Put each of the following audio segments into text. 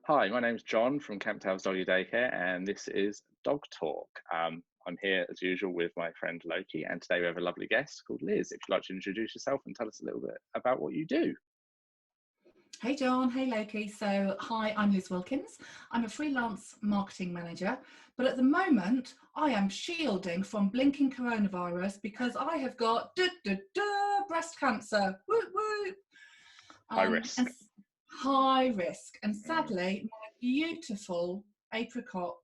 Hi, my name's John from Camp Towers Doggy Daycare, and this is Dog Talk. I'm here as usual with my friend Loki, and today we have a lovely guest called Liz. If you'd like to introduce yourself and tell us a little bit about what you do. Hey John, hey Loki. So hi, I'm Liz Wilkins. I'm a freelance marketing manager, but at the moment I am shielding from blinking coronavirus because I have got breast cancer. Whoop, whoop. High risk. And high risk. And sadly, my beautiful apricot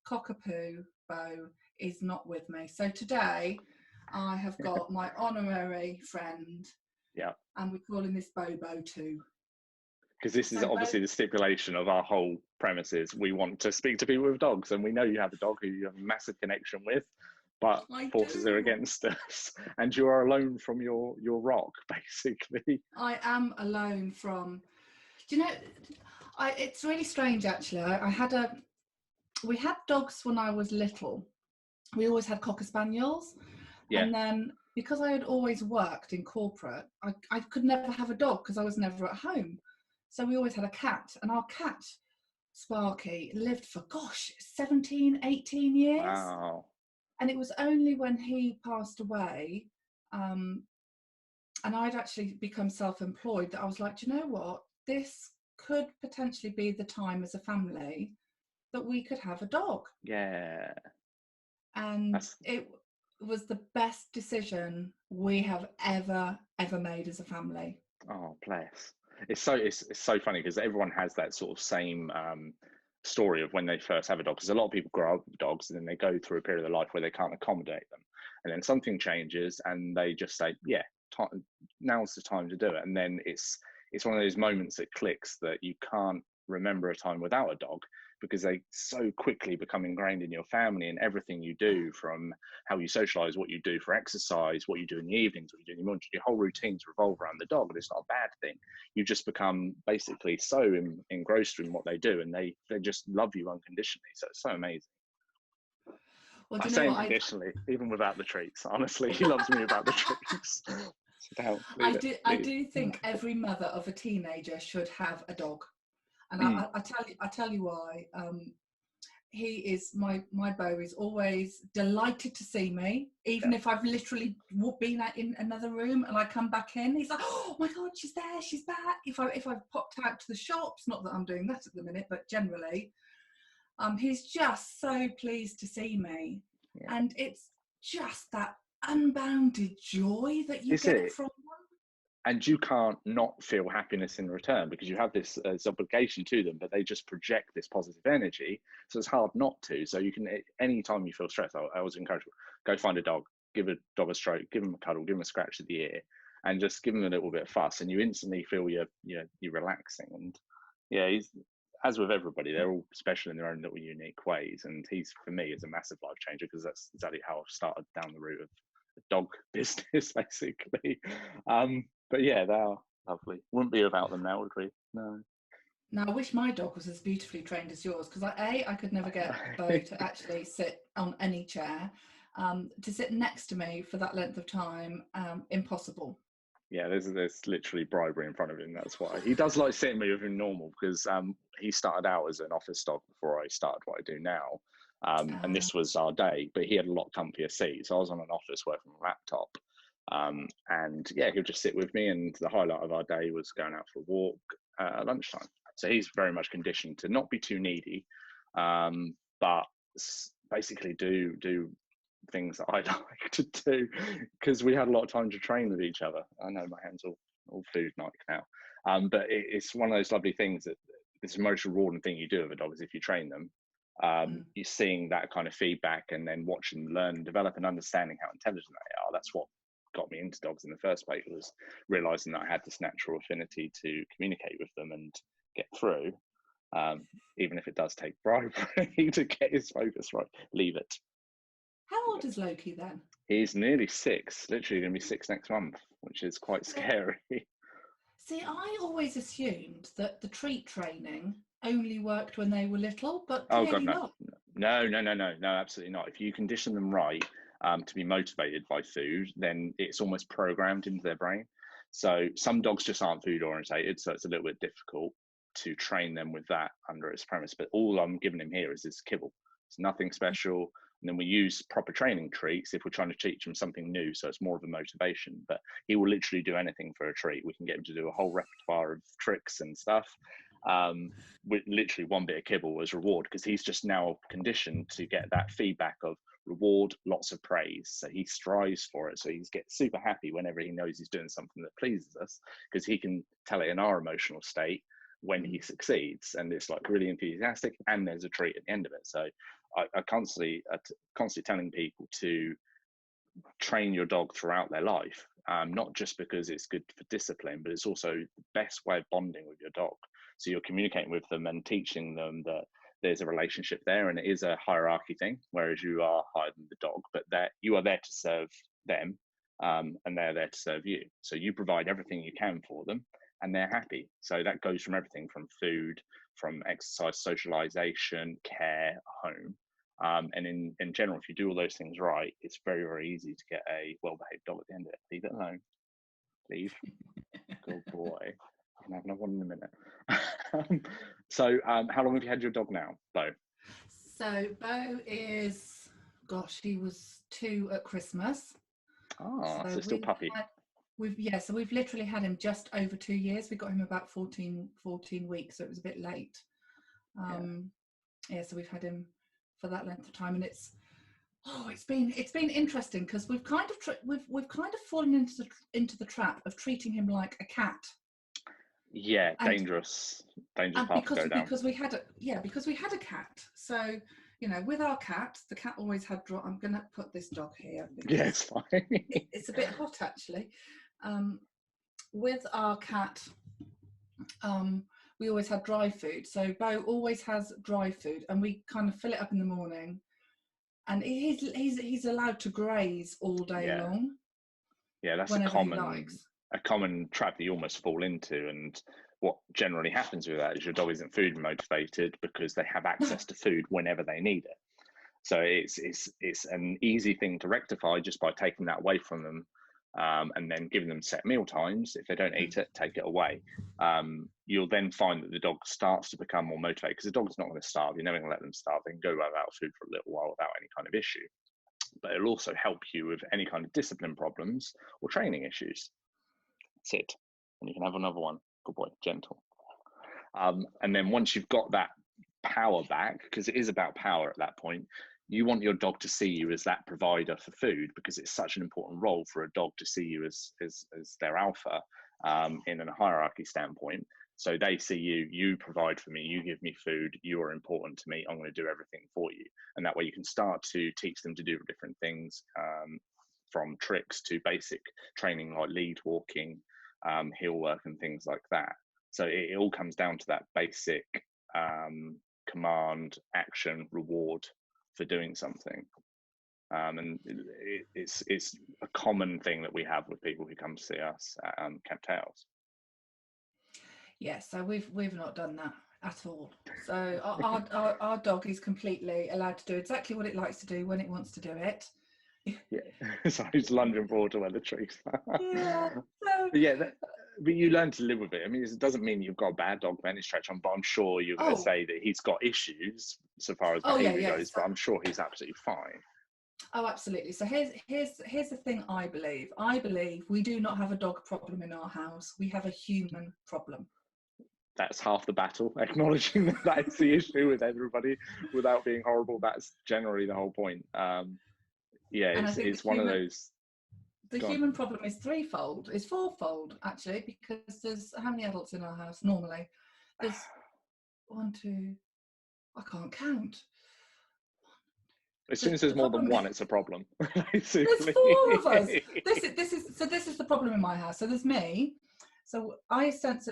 cockapoo bow is not with me. So today I have got my honorary friend. Yeah. And we're calling this Bobo too. Because this is obviously the stipulation of our whole premises. We want to speak to people with dogs, and we know you have a dog who you have a massive connection with, but forces are against us, and you are alone from your rock, basically. I am alone from. Do you know? It's really strange, actually. We had dogs when I was little. We always had Cocker Spaniels, and then because I had always worked in corporate, I could never have a dog because I was never at home. So we always had a cat, and our cat, Sparky, lived for, 17, 18 years. Wow. And it was only when he passed away, and I'd actually become self-employed, that I was like, do you know what? This could potentially be the time as a family that we could have a dog. Yeah. And it was the best decision we have ever made as a family. Oh, bless. It's so funny because everyone has that sort of same story of when they first have a dog, because a lot of people grow up with dogs and then they go through a period of their life where they can't accommodate them, and then something changes and they just say, yeah, now's the time to do it. And then it's one of those moments that clicks that you can't remember a time without a dog, because they so quickly become ingrained in your family, and everything you do, from how you socialize, what you do for exercise, what you do in the evenings, what you do in the morning, your whole routines revolve around the dog. And it's not a bad thing. You just become basically so engrossed in what they do, and they just love you unconditionally. So it's so amazing. Well, I say unconditionally, even without the treats. Honestly, he loves me without the treats. I do think every mother of a teenager should have a dog. And I tell you why. He is my beau is always delighted to see me, even if I've literally been in another room and I come back in. He's like, "Oh my God, she's there, she's back." If I've popped out to the shops, not that I'm doing that at the minute, but generally, he's just so pleased to see me, and it's just that unbounded joy that you get from them. And you can't not feel happiness in return, because you have this obligation to them, but they just project this positive energy. So it's hard not to. So you can, anytime you feel stressed, I always encourage people, go find a dog, give a dog a stroke, give them a cuddle, give them a scratch of the ear, and just give them a little bit of fuss, and you instantly feel you're relaxing. And he's, as with everybody, they're all special in their own little unique ways. And he's, for me, is a massive life changer, because that's exactly how I've started down the route of the dog business, basically. But yeah, they are lovely. Wouldn't be without them now, would we? No. Now, I wish my dog was as beautifully trained as yours, because I could never get Bo to actually sit on any chair. To sit next to me for that length of time, impossible. Yeah, there's literally bribery in front of him. That's why he does like sitting with me normal, because he started out as an office dog before I started what I do now. And this was our day, but he had a lot comfier seat, so I was on an office working on a laptop. And yeah, he'll just sit with me, and the highlight of our day was going out for a walk at lunchtime. So he's very much conditioned to not be too needy, but basically do things that I like to do, because we had a lot of time to train with each other. I know my hands all food-like now, but it's one of those lovely things that this most rewarding thing you do with a dog is if you train them. You're seeing that kind of feedback, and then watching them learn and develop, and understanding how intelligent they are. That's what got me into dogs in the first place, was realizing that I had this natural affinity to communicate with them and get through, even if it does take bribery to get his focus right. Leave it. How old is Loki then? He's nearly 6, literally going to be 6 next month, which is quite scary. See, I always assumed that the treat training only worked when they were little, but clearly not. No, absolutely not. If you condition them right to be motivated by food, then it's almost programmed into their brain. So some dogs just aren't food orientated, so it's a little bit difficult. to train them with that under its premise. But all I'm giving him here is this kibble. It's nothing special. And then we use proper training treats if we're trying to teach him something new, so it's more of a motivation. But he will literally do anything for a treat. We can get him to do a whole repertoire of tricks and stuff. With literally one bit of kibble as reward, because he's just now conditioned to get that feedback of reward, lots of praise. So he strives for it. So he gets super happy whenever he knows he's doing something that pleases us, because he can tell it in our emotional state when he succeeds, and it's like really enthusiastic, and there's a treat at the end of it. So I constantly telling people to train your dog throughout their life, not just because it's good for discipline, but it's also the best way of bonding with your dog. So you're communicating with them and teaching them that there's a relationship there, and it is a hierarchy thing, whereas you are higher than the dog, but that you are there to serve them, and they're there to serve you. So you provide everything you can for them, and they're happy. So that goes from everything from food, from exercise, socialization, care, home. And in general, if you do all those things right, it's very, very easy to get a well-behaved dog at the end of it. Leave it alone. Leave. Good boy. You can have another one in a minute. So how long have you had your dog now, Bo? So Bo is, gosh, he was 2 at Christmas. So still puppy. So we've literally had him just over 2 years. We got him about 14 weeks, so it was a bit late. So we've had him for that length of time, and it's been interesting, because we've kind of fallen into the trap of treating him like a cat. Yeah, dangerous path to go down. Because we had a cat. So, you know, with our cat, the cat always had I'm going to put this dog here. Yeah, it's fine. It's a bit hot, actually. With our cat, we always had dry food. So Bo always has dry food, and we kind of fill it up in the morning, and he's allowed to graze all day long. Yeah, that's a common trap that you almost fall into. And what generally happens with that is your dog isn't food motivated, because they have access to food whenever they need it. So it's an easy thing to rectify just by taking that away from them, and then giving them set meal times. If they don't eat it, take it away. You'll then find that the dog starts to become more motivated, because the dog's not going to starve. You're never going to let them starve. They can go without food for a little while without any kind of issue. But it'll also help you with any kind of discipline problems or training issues. That's it. And you can have another one. Good boy, gentle. And then once you've got that power back, because it is about power at that point, you want your dog to see you as that provider for food, because it's such an important role for a dog to see you as their alpha, in a hierarchy standpoint. So they see you provide for me, you give me food, you are important to me, I'm going to do everything for you. And that way you can start to teach them to do different things, from tricks to basic training like lead walking, heel work and things like that. So it all comes down to that basic command, action, reward for doing something. And it's a common thing that we have with people who come to see us at Camp Tails. Yeah, so we've not done that at all. So our dog is completely allowed to do exactly what it likes to do when it wants to do it. Yeah, so he's lunging forward to where the trees. Yeah. But you learn to live with it. I mean, it doesn't mean you've got a bad dog by any stretch, but I'm sure you're going to say that he's got issues so far as behaviour goes, but I'm sure he's absolutely fine. Oh, absolutely. So here's the thing. I believe we do not have a dog problem in our house. We have a human problem. That's half the battle, acknowledging that that's the issue with everybody without being horrible. That's generally the whole point. It's one of those. The human problem is threefold. It's fourfold, actually, because there's how many adults in our house normally? There's 1, 2. I can't count. As soon as there's more than one, it's a problem. There's 4 of us. This is the problem in my house. So there's me. So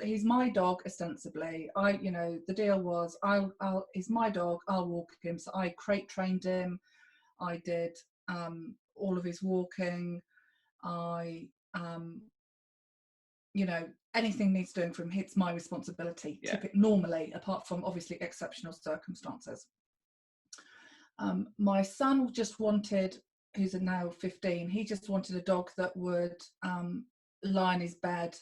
he's my dog ostensibly. The deal was he's my dog. I'll walk him. So I crate trained him. I did all of his walking. Anything needs doing for him, it's my responsibility. Yeah. Normally, apart from obviously exceptional circumstances. My son just wanted, who's now 15, he just wanted a dog that would lie in his bed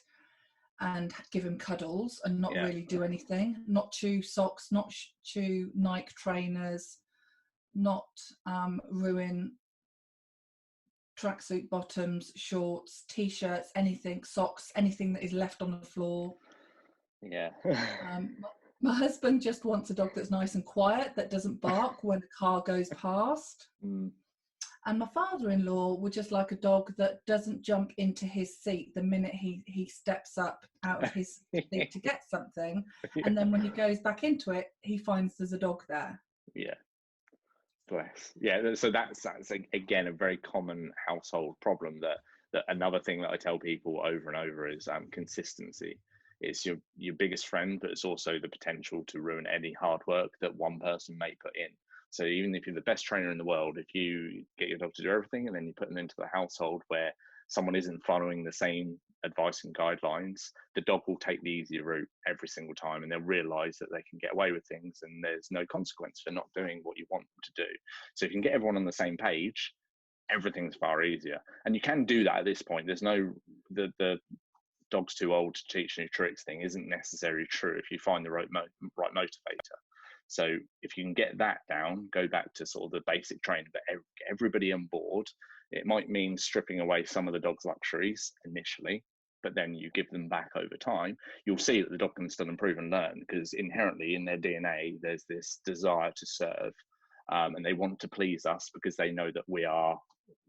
and give him cuddles and not Yeah. really do anything, not chew socks, not chew Nike trainers, not ruin tracksuit bottoms, shorts, t-shirts, anything, socks, anything that is left on the floor. Yeah. My husband just wants a dog that's nice and quiet, that doesn't bark when a car goes past. And my father-in-law would just like a dog that doesn't jump into his seat the minute he steps up out of his seat to get something. Yeah. And then when he goes back into it, he finds there's a dog there. Yeah. Bless. Yeah. So that's again a very common household problem. That another thing that I tell people over and over is consistency. It's your biggest friend, but it's also the potential to ruin any hard work that one person may put in. So even if you're the best trainer in the world, if you get your dog to do everything and then you put them into the household where someone isn't following the same advice and guidelines, the dog will take the easier route every single time, and they'll realize that they can get away with things and there's no consequence for not doing what you want them to do. So if you can get everyone on the same page, everything's far easier. And you can do that at this point. There's no, the dog's too old to teach new tricks thing isn't necessarily true if you find the right motivator. So if you can get that down, go back to sort of the basic training, but get everybody on board. It might mean stripping away some of the dog's luxuries initially, but then you give them back over time. You'll see that the dog can still improve and learn, because inherently in their DNA, there's this desire to serve, and they want to please us because they know that we are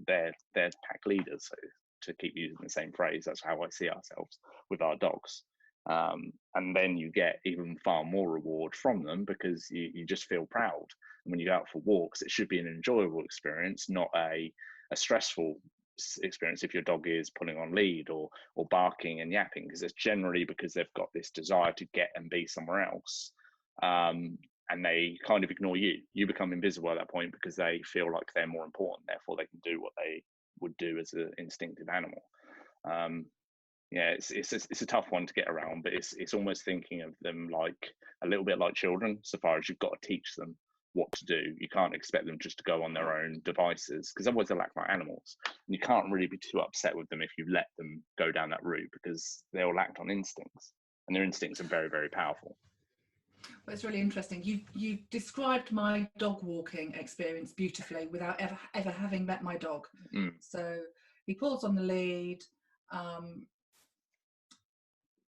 their pack leaders. So to keep using the same phrase, that's how I see ourselves with our dogs. And then you get even far more reward from them because you just feel proud. And when you go out for walks, it should be an enjoyable experience, not a stressful experience if your dog is pulling on lead or barking and yapping, because it's generally because they've got this desire to get and be somewhere else. And they kind of ignore you. You become invisible at that point because they feel like they're more important, therefore they can do what they would do as an instinctive animal. Yeah, it's a tough one to get around, but it's almost thinking of them like a little bit like children, so far as you've got to teach them what to do. You can't expect them just to go on their own devices, because otherwise they'll act like animals. And you can't really be too upset with them if you let them go down that route, because they'll act on instincts, and their instincts are very, very powerful. Well, it's really interesting. You described my dog walking experience beautifully without ever having met my dog. So he pulls on the lead.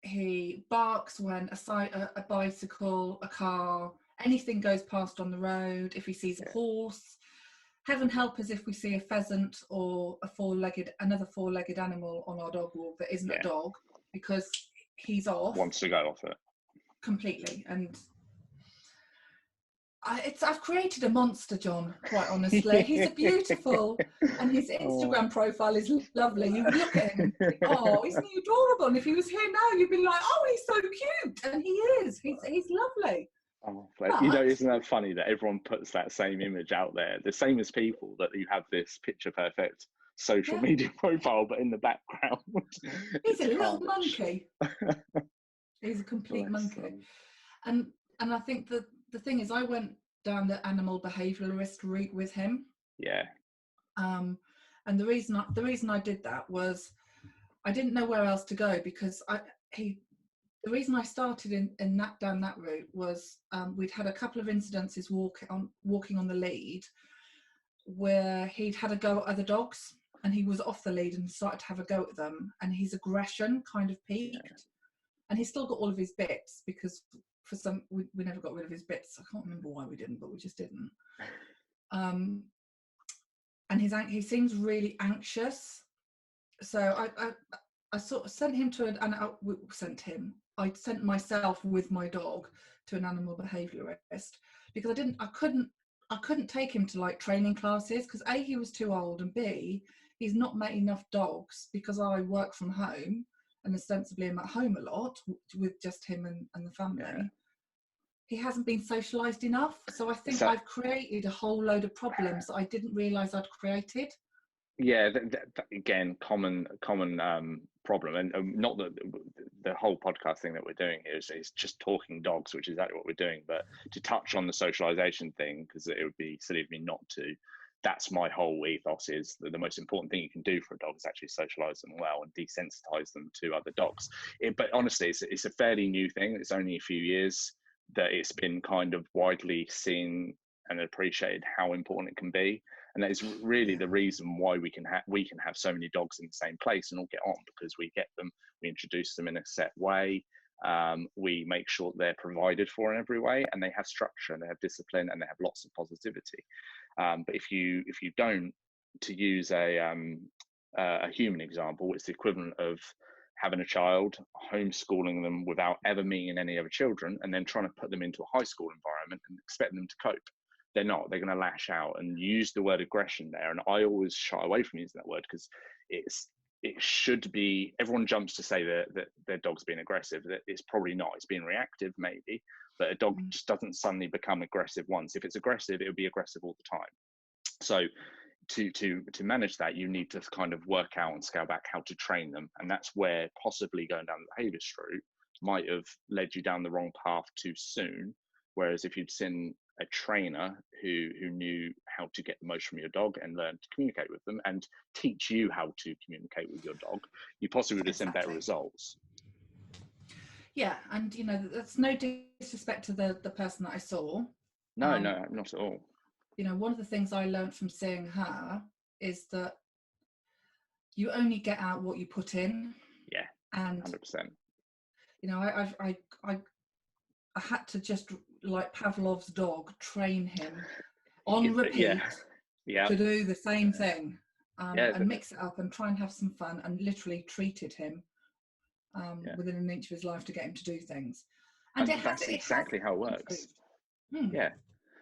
He barks when a bicycle, a car, anything goes past on the road. If he sees a horse, heaven help us if we see a pheasant or another four-legged animal on our dog walk that isn't a dog, because he's off. Wants to go off it completely. And I've created a monster, John, quite honestly. He's beautiful, and his Instagram profile is lovely. You look at him, oh, isn't he adorable? And if he was here now, you'd be like, oh, he's so cute. And he is. He's lovely. Oh, but, isn't that funny that everyone puts that same image out there? The same as people, that you have this picture perfect social media profile, but in the background. He's a little monkey. He's a complete monkey. And I think that the thing is, I went down the animal behaviouralist route with him. Yeah. And the reason I did that was I didn't know where else to go, because the reason I started down that route was we'd had a couple of incidences walking on the lead where he'd had a go at other dogs, and he was off the lead and started to have a go at them, and his aggression kind of peaked. And he's still got all of his bits, because we never got rid of his bits. I can't remember why we didn't, but we just didn't. And he seems really anxious. So I sort of sent him I sent myself with my dog to an animal behaviourist, because I couldn't take him to like training classes, because A, he was too old, and B, he's not met enough dogs, because I work from home and ostensibly I'm at home a lot with just him and the family. Yeah. He hasn't been socialised enough, so I think I've created a whole load of problems that I didn't realise I'd created. Yeah, again, common problem, and not that the whole podcast thing that we're doing here is just talking dogs, which is exactly what we're doing. But to touch on the socialisation thing, because it would be silly of me not to. that's my whole ethos, is that the most important thing you can do for a dog is actually socialize them well and desensitize them to other dogs. But honestly, it's a fairly new thing. It's only a few years that it's been kind of widely seen and appreciated how important it can be. And that is really the reason why we can have so many dogs in the same place and all get on, because we get them, we introduce them in a set way. We make sure they're provided for in every way, and they have structure and they have discipline and they have lots of positivity. But if you don't, to use a human example, it's the equivalent of having a child, homeschooling them without ever meeting any other children, and then trying to put them into a high school environment and expect them to cope. They're not. They're going to lash out, and use the word aggression there. And I always shy away from using that word, because it should be, everyone jumps to say that their dog's being aggressive. That it's probably not. It's being reactive, maybe, but a dog just doesn't suddenly become aggressive once. If it's aggressive, it will be aggressive all the time. So to manage that, you need to kind of work out and scale back how to train them. And that's where possibly going down the behavior route might have led you down the wrong path too soon. Whereas if you'd seen a trainer who knew how to get the most from your dog and learn to communicate with them and teach you how to communicate with your dog, you possibly would have seen better results. Yeah, and you know, that's no disrespect to the person that I saw. No, not at all. You know, one of the things I learned from seeing her is that you only get out what you put in. Yeah, and 100%. You know, I had to just, like Pavlov's dog, train him on repeat to do the same thing, and mix it up and try and have some fun, and literally treated him within an inch of his life to get him to do things. And that's exactly how it works. Yeah,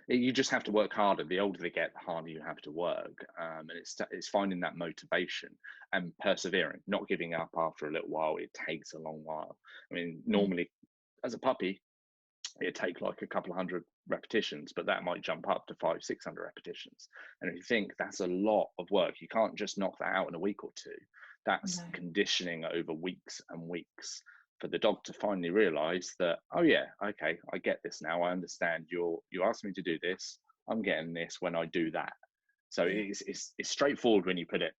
you just have to work harder. The older they get, the harder you have to work, and it's finding that motivation and persevering, not giving up after a little while. It takes a long while. I mean, normally as a puppy, it'd take like a couple of hundred repetitions, but that might jump up to 500-600 repetitions. And if you think that's a lot of work, you can't just knock that out in a week or two. That's conditioning over weeks and weeks for the dog to finally realize that, oh yeah, okay, I get this now. I understand you asked me to do this. I'm getting this when I do that. So it's straightforward when you put it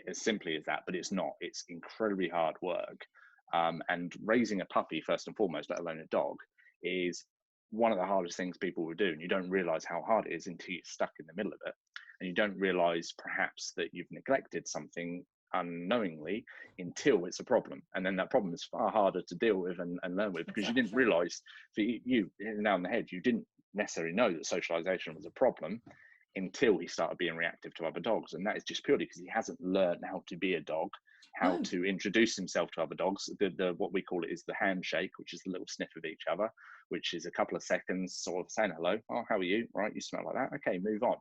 as simply as that, but it's not. It's incredibly hard work. And raising a puppy, first and foremost, let alone a dog, is one of the hardest things people will do. And you don't realize how hard it is until you're stuck in the middle of it. And you don't realize perhaps that you've neglected something unknowingly until it's a problem. And then that problem is far harder to deal with and learn with, because you didn't realize that you now in the head, you didn't necessarily know that socialization was a problem until he started being reactive to other dogs. And that is just purely because he hasn't learned how to be a dog, how to introduce himself to other dogs. The what we call it is the handshake, which is the little sniff of each other, which is a couple of seconds sort of saying hello. Oh, how are you? Right, you smell like that. Okay, move on.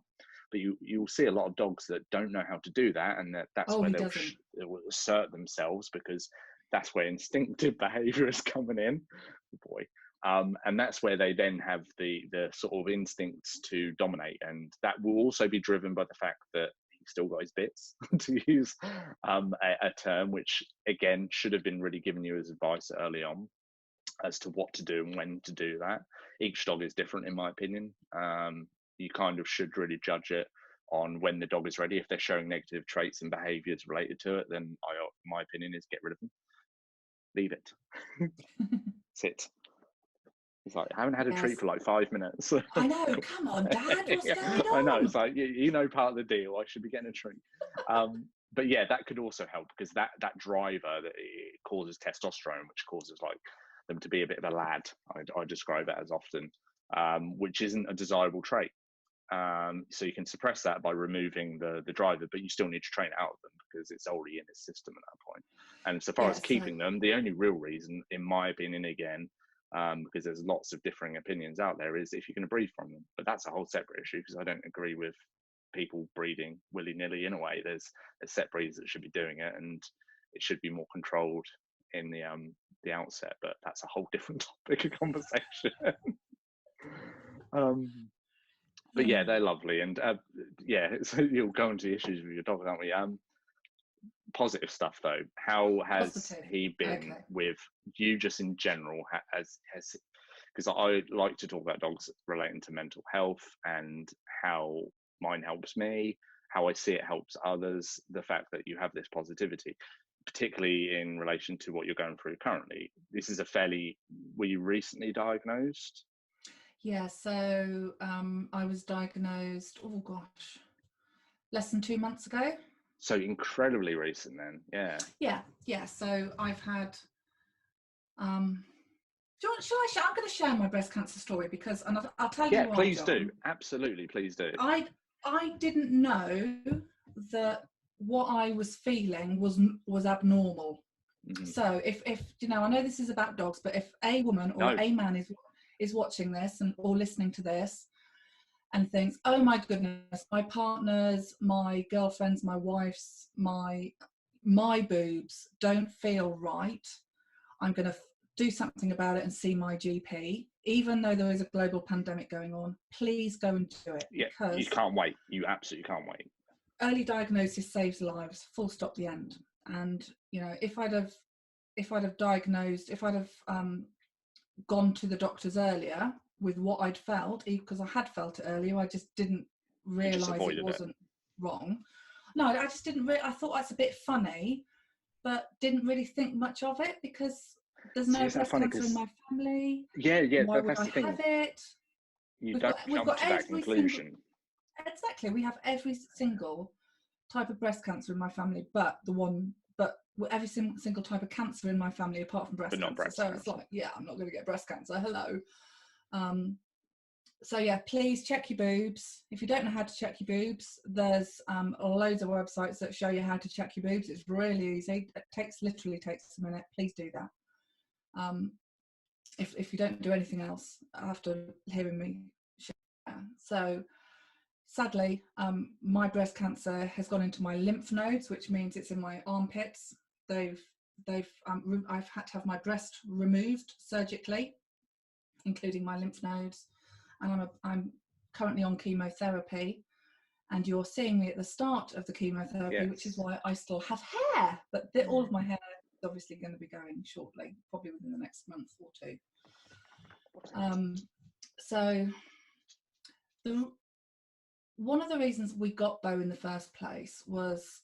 But you'll see a lot of dogs that don't know how to do that, and that's where they'll assert themselves, because that's where instinctive behavior is coming in. Oh boy. And that's where they then have the sort of instincts to dominate, and that will also be driven by the fact that he's still got his bits, to use a term which again should have been really given you as advice early on as to what to do and when to do that. Each dog is different, in my opinion. You kind of should really judge it on when the dog is ready. If they're showing negative traits and behaviors related to it, then my opinion is get rid of them. Leave it. Sit. It's like, I haven't had a treat for like 5 minutes. I know, come on, Dad, what's going on? I know, it's like, you know, part of the deal, I should be getting a treat. But yeah, that could also help, because that driver, that it causes testosterone, which causes like them to be a bit of a lad. I describe it as often, which isn't a desirable trait. So you can suppress that by removing the driver, but you still need to train it out of them, because it's already in his system at that point. And so far as keeping them, the only real reason, in my opinion, again, because there's lots of differing opinions out there, is if you're going to breed from them. But that's a whole separate issue, because I don't agree with people breeding willy-nilly. In a way, there's set breeds that should be doing it, and it should be more controlled in the outset. But that's a whole different topic of conversation. But yeah, they're lovely. And so you'll go into the issues with your dog, aren't we? Positive stuff though. How has he been with you, just in general? Has because I like to talk about dogs relating to mental health, and how mine helps me, how I see it helps others, the fact that you have this positivity, particularly in relation to what you're going through currently. This is were you recently diagnosed? Yeah, so I was diagnosed, oh gosh, less than 2 months ago. So incredibly recent then, yeah. Yeah. So I've had, I'm going to share my breast cancer story because, and I'll tell you why. Yeah, please John. do. Absolutely, please do. I didn't know that what I was feeling was abnormal. Mm-hmm. So if I know this is about dogs, but if a woman or a man is watching this or listening to this and thinks, oh my goodness, my partners, my girlfriends, my wife's, my boobs don't feel right, I'm going to do something about it and see my GP, even though there is a global pandemic going on, please go and do it. Yeah, because you can't wait. You absolutely can't wait. Early diagnosis saves lives, full stop, the end. And if I'd have gone to the doctors earlier with what I'd felt, because I had felt it earlier, I just didn't realise it wasn't wrong. No, I just didn't. I thought that's a bit funny, but didn't really think much of it because there's no breast cancer in my family. Yeah. Why would I have it? You don't jump to that conclusion. Exactly. We have every single type of breast cancer in my family, but every single type of cancer in my family apart from breast cancer. So it's like, yeah, I'm not going to get breast cancer. Hello. So yeah, please check your boobs. If you don't know how to check your boobs, there's loads of websites that show you how to check your boobs. It's really easy. It literally takes a minute. Please do that. If you don't do anything else after hearing me share. So sadly, my breast cancer has gone into my lymph nodes, which means it's in my armpits. I've had to have my breast removed surgically, including my lymph nodes, and I'm currently on chemotherapy. And you're seeing me at the start of the chemotherapy, yes, which is why I still have hair, but all of my hair is obviously going to be going shortly, probably within the next month or two. So one of the reasons we got Bo in the first place was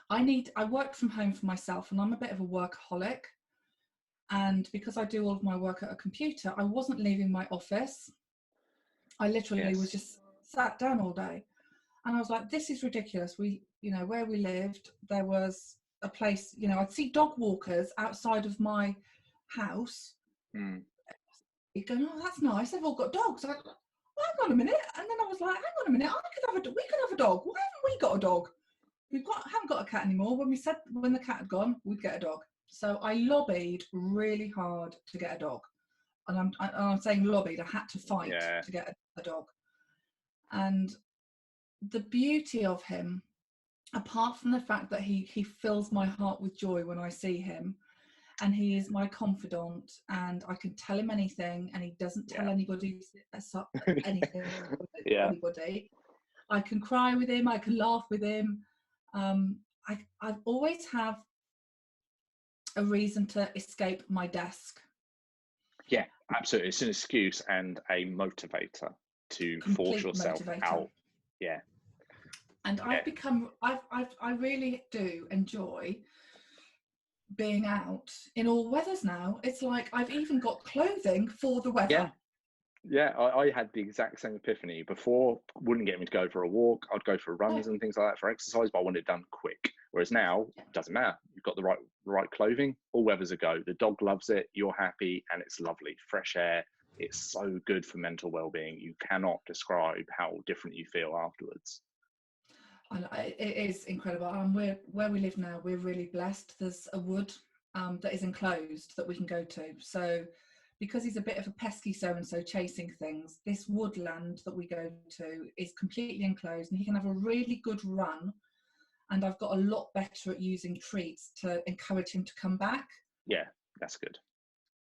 I work from home for myself, and I'm a bit of a workaholic. And because I do all of my work at a computer, I wasn't leaving my office. I literally was just sat down all day. And I was like, this is ridiculous. Where we lived, there was a place, I'd see dog walkers outside of my house. You're going, oh, that's nice. They've all got dogs. Hang on a minute. And then I was like, hang on a minute. We could have a dog. Why haven't we got a dog? Haven't got a cat anymore. When the cat had gone, we'd get a dog. So I lobbied really hard to get a dog. And I'm saying lobbied. I had to fight to get a dog. And the beauty of him, apart from the fact that he fills my heart with joy when I see him, and he is my confidant, and I can tell him anything, and he doesn't tell anybody anything. Anybody. I can cry with him. I can laugh with him. I always have a reason to escape my desk. Yeah, absolutely. It's an excuse and a motivator to force yourself out. Yeah. And I really do enjoy being out in all weathers now. It's like I've even got clothing for the weather. Yeah, I had the exact same epiphany. Before, wouldn't get me to go for a walk. I'd go for runs and things like that for exercise, but I wanted it done quick. Whereas now, it doesn't matter. You've got the right clothing, all weathers a go. The dog loves it, you're happy, and it's lovely. Fresh air. It's so good for mental well-being. You cannot describe how different you feel afterwards. It is incredible. Where we live now, we're really blessed. There's a wood that is enclosed that we can go to. So because he's a bit of a pesky so-and-so chasing things, this woodland that we go to is completely enclosed, and he can have a really good run. And I've got a lot better at using treats to encourage him to come back. Yeah, that's good.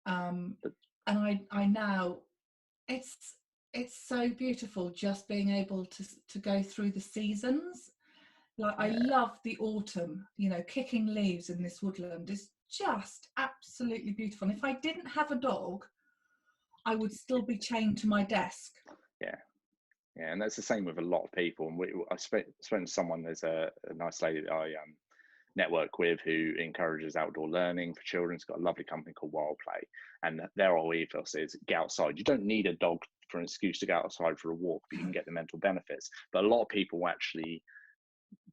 And I now, it's so beautiful just being able to go through the seasons. Like I love the autumn, kicking leaves in this woodland is just absolutely beautiful. And if I didn't have a dog, I would still be chained to my desk. Yeah. Yeah, and that's the same with a lot of people. And I spoke to someone, there's a nice lady that I network with who encourages outdoor learning for children. It's got a lovely company called Wild Play, and their whole ethos is get outside. You don't need a dog for an excuse to go outside for a walk, but you can get the mental benefits. But a lot of people actually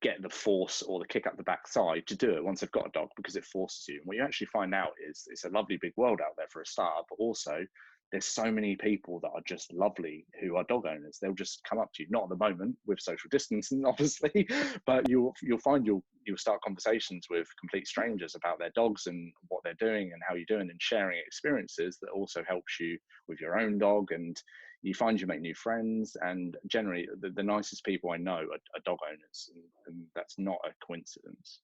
get the force or the kick up the backside to do it once they've got a dog, because it forces you. And what you actually find out is it's a lovely big world out there for a start, but also there's so many people that are just lovely who are dog owners. They'll just come up to you, not at the moment with social distancing, obviously, but you'll find you'll start conversations with complete strangers about their dogs and what they're doing and how you're doing, and sharing experiences that also helps you with your own dog. And you find you make new friends, and generally the nicest people I know are dog owners, and that's not a coincidence.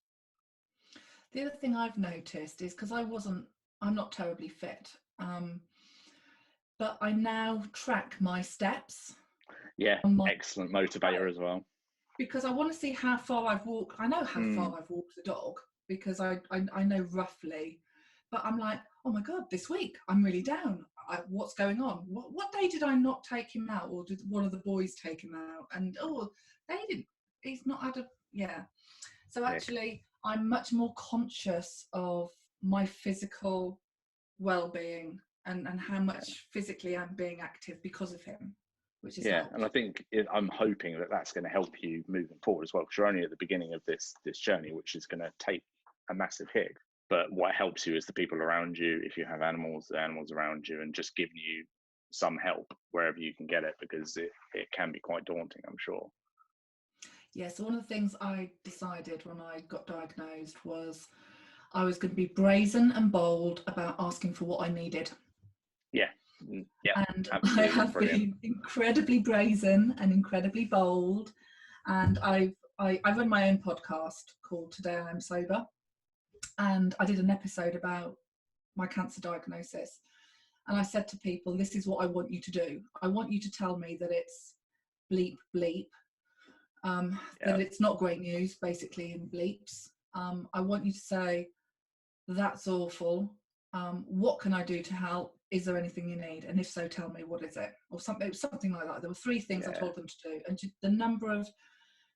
The other thing I've noticed is, because I'm not terribly fit, but I now track my steps. Yeah, excellent motivator as well. Because I want to see how far I've walked. I know how far I've walked the dog, because I know roughly. But I'm like, oh my God, this week I'm really down. What's going on? What day did I not take him out, or did one of the boys take him out? And they didn't. He's not had So actually, I'm much more conscious of my physical well-being and how much physically I'm being active because of him, which is helped. And I think I'm hoping that that's going to help you moving forward as well, because you're only at the beginning of this journey, which is going to take a massive hit. But what helps you is the people around you. If you have animals, the animals around you, and just giving you some help wherever you can get it, because it can be quite daunting, I'm sure. Yeah, so one of the things I decided when I got diagnosed was I was going to be brazen and bold about asking for what I needed. Yeah. And I have been incredibly brazen and incredibly bold. And I run my own podcast called Today I'm Sober. And I did an episode about my cancer diagnosis. And I said to people, this is what I want you to do. I want you to tell me that it's bleep, bleep. That it's not great news, basically, in bleeps. I want you to say, that's awful. What can I do to help? Is there anything you need? And if so, tell me, what is it? Or something like that. There were 3 things I told them to do. And the number of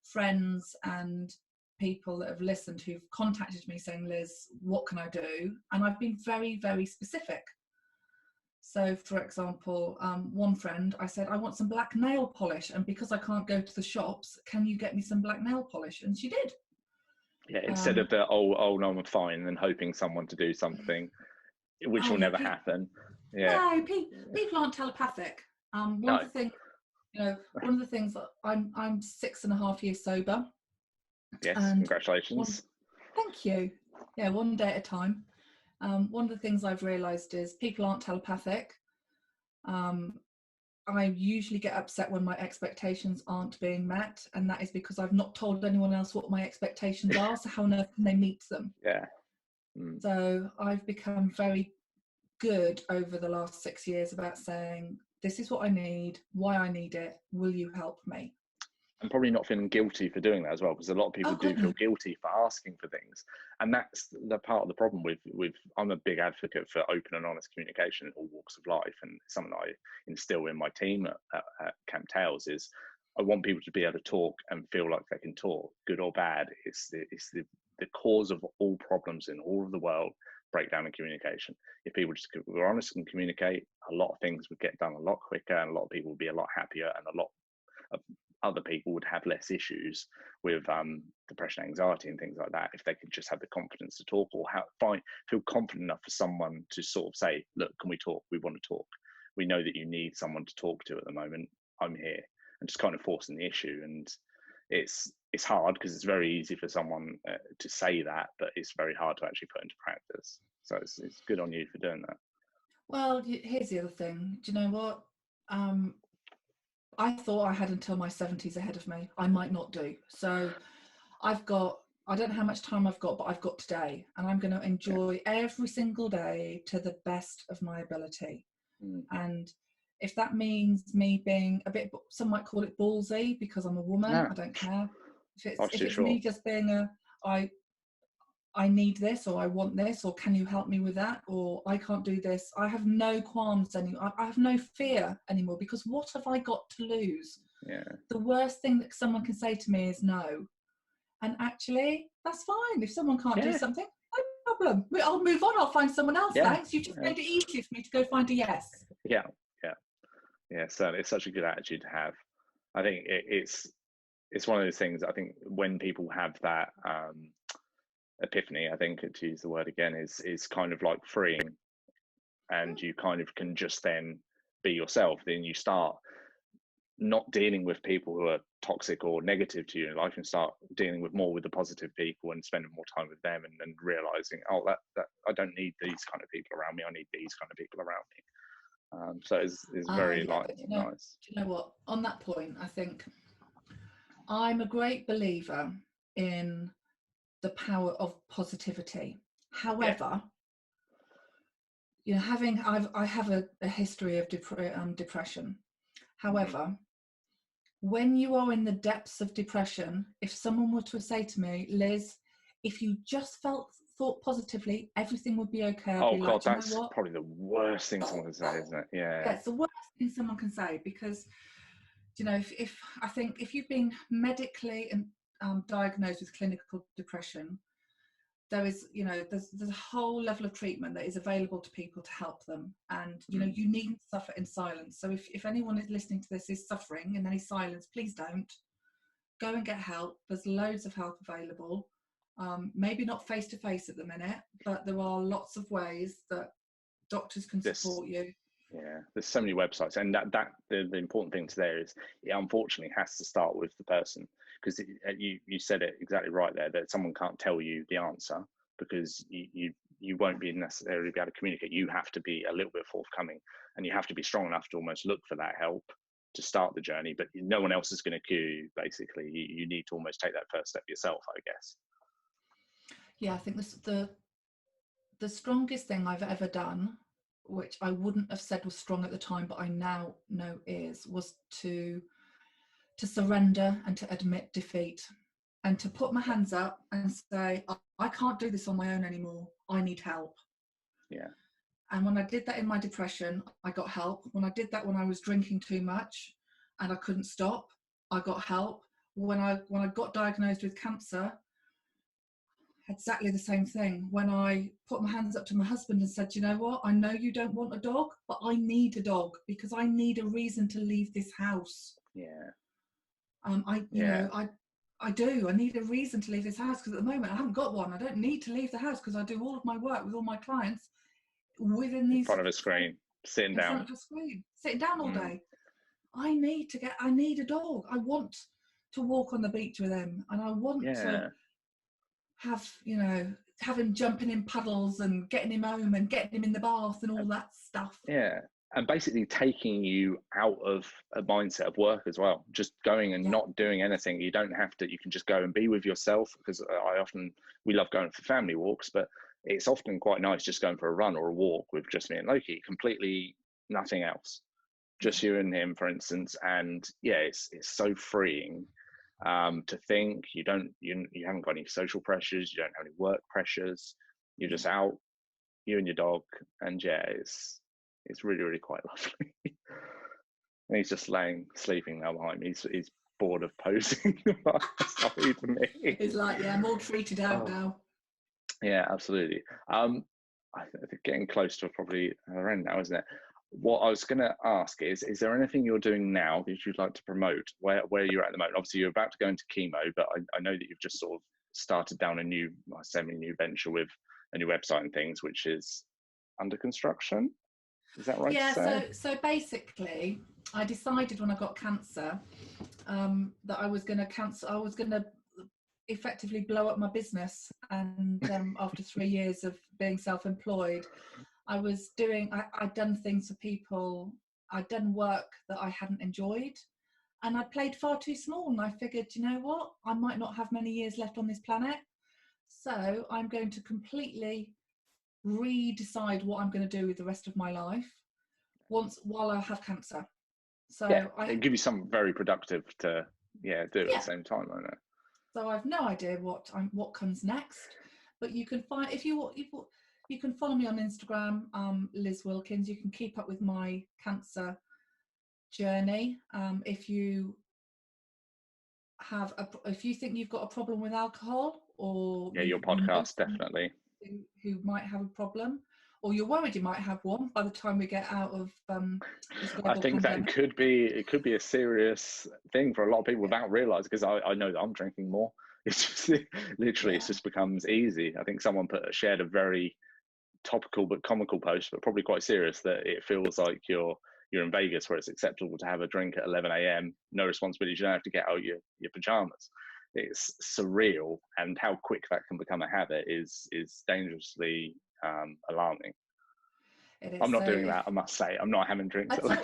friends and people that have listened who've contacted me saying, Liz, what can I do? And I've been very, very specific. So, for example, one friend, I said, I want some black nail polish. And because I can't go to the shops, can you get me some black nail polish? And she did. Yeah, instead of the, oh, no, I'm fine, and hoping someone to do something, which will never happen. Yeah. No, people aren't telepathic. One of the things that I'm 6.5 years sober. Yes, and congratulations. Thank you. Yeah, one day at a time. One of the things I've realised is people aren't telepathic. I usually get upset when my expectations aren't being met, and that is because I've not told anyone else what my expectations are, so how on earth can they meet them? Yeah. So I've become very good over the last 6 years about saying, this is what I need, why I need it, will you help me? And probably not feeling guilty for doing that as well, because a lot of people do feel guilty for asking for things. And that's the part of the problem with I'm a big advocate for open and honest communication in all walks of life, and something I instill in my team at Camp Tales is I want people to be able to talk and feel like they can talk, good or bad. It's the cause of all problems in all of the world, breakdown in communication. If people just were honest and communicate, a lot of things would get done a lot quicker, and a lot of people would be a lot happier, and a lot of other people would have less issues with depression, anxiety, and things like that if they could just have the confidence to talk, or feel confident enough for someone to sort of say, look, can we talk? We want to talk. We know that you need someone to talk to at the moment. I'm here. And just kind of forcing the issue. And it's hard, because it's very easy for someone to say that, but it's very hard to actually put into practice. So it's good on you for doing that. Well, here's the other thing. Do you know what? I thought I had until my 70s ahead of me. I might not do. So I don't know how much time I've got, but I've got today. And I'm going to enjoy every single day to the best of my ability. And if that means me being a bit, some might call it ballsy because I'm a woman, I don't care. If it's me just being I need this, or I want this, or can you help me with that, or I can't do this, I have no qualms anymore. I have no fear anymore, because what have I got to lose? Yeah. The worst thing that someone can say to me is no. And actually, that's fine. If someone can't do something, no problem. I'll move on. I'll find someone else. Thanks. You just made it easier for me to go find a yes. Yeah. Certainly, it's such a good attitude to have. I think it's one of those things. I think when people have that epiphany, I think, to use the word again, is kind of like freeing, and you kind of can just then be yourself. Then you start not dealing with people who are toxic or negative to you in life, and start dealing with the positive people and spending more time with them, and realizing, oh, that I don't need these kind of people around me. I need these kind of people around me. So it's very nice. Do you know what? On that point, I think I'm a great believer in the power of positivity. However, you know, I have a history of depression. However, when you are in the depths of depression, if someone were to say to me, Liz, if you just thought positively, everything would be okay. Oh God, that's probably the worst thing someone can say, isn't it? Yeah, it's the worst thing someone can say, because, you know, if I think if you've been medically diagnosed with clinical depression, there is, you know, there's a whole level of treatment that is available to people to help them, and you know, you needn't suffer in silence. So if anyone is listening to this is suffering in any silence, please don't. Go and get help. There's loads of help available. Maybe not face to face at the minute, but there are lots of ways that doctors can support you. Yeah, there's so many websites, and the important thing there is, it unfortunately has to start with the person, because you said it exactly right there, that someone can't tell you the answer, because you won't be necessarily be able to communicate. You have to be a little bit forthcoming, and you have to be strong enough to almost look for that help to start the journey, but no one else is going to cue you. Basically, you need to almost take that first step yourself, I guess. Yeah, I think the strongest thing I've ever done, which I wouldn't have said was strong at the time, but I now know was to surrender and to admit defeat, and to put my hands up and say, I can't do this on my own anymore. I need help. Yeah. And when I did that in my depression, I got help. When I did that when I was drinking too much and I couldn't stop, I got help. When I got diagnosed with cancer, exactly the same thing. When I put my hands up to my husband and said, you know what, I know you don't want a dog, but I need a dog because I need a reason to leave this house. Yeah. I do. I need a reason to leave this house, because at the moment I haven't got one. I don't need to leave the house because I do all of my work with all my clients in front of a screen, sitting down. In front of a screen, sitting down all day. I need a dog. I want to walk on the beach with him, and I want to have, you know, have him jumping in puddles and getting him home and getting him in the bath and all that stuff. Yeah. And basically taking you out of a mindset of work as well, just going and not doing anything. You don't have to, you can just go and be with yourself, because we love going for family walks, but it's often quite nice just going for a run or a walk with just me and Loki, completely nothing else, just you and him, for instance. And yeah, it's so freeing to think you haven't got any social pressures, you don't have any work pressures, you're just out, you and your dog, and yeah, it's really, really quite lovely. And he's just sleeping now behind me. He's bored of posing. Sorry for me. He's like, yeah, I'm all treated out now. Yeah, absolutely. I think getting close to probably our end now, isn't it? What I was going to ask is there anything you're doing now that you'd like to promote? Where you're at the moment? Obviously, you're about to go into chemo, but I know that you've just sort of started down a semi-new venture with a new website and things, which is under construction. Is that right? Yeah, so basically I decided when I got cancer that I was going to effectively blow up my business, and after 3 years of being self-employed, I'd done things for people, I'd done work that I hadn't enjoyed, and I played far too small, and I figured, you know what, I might not have many years left on this planet, so I'm going to completely re-decide what I'm going to do with the rest of my life while I have cancer. So it'll give you something very productive to do at the same time, won't it? So I've no idea what comes next, but you can find, if you can follow me on Instagram, Liz Wilkins. You can keep up with my cancer journey. If you if you think you've got a problem with alcohol, or Yeah, your you know podcast, definitely. who might have a problem, or you're worried you might have one by the time we get out of this I global think that pandemic. it could be a serious thing for a lot of people without realizing, because I know that I'm drinking more. It's just literally, it just becomes easy. I think someone shared a very topical but comical post, but probably quite serious, that it feels like you're in Vegas where it's acceptable to have a drink at 11 a.m. No responsibility. You don't have to get out your pajamas. It's surreal, and how quick that can become a habit is dangerously alarming. I'm not doing that, I must say. I'm not having drinks. No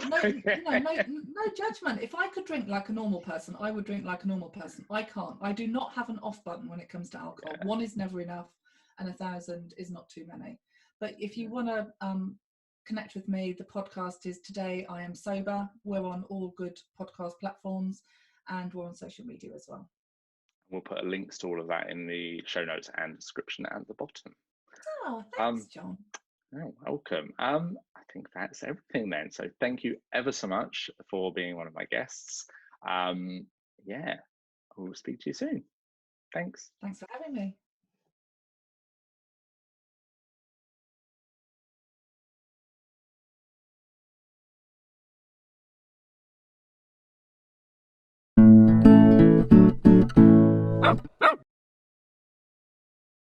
judgment. If I could drink like a normal person, I would drink like a normal person. I can't. I do not have an off button when it comes to alcohol. Yeah. One is never enough, and 1,000 is not too many. But if you want to connect with me, the podcast is Today I Am Sober. We're on all good podcast platforms, and we're on social media as well. We'll put links to all of that in the show notes and description at the bottom. Oh, thanks, John. Oh, welcome. I think that's everything then. So thank you ever so much for being one of my guests. Yeah, we'll speak to you soon. Thanks. Thanks for having me.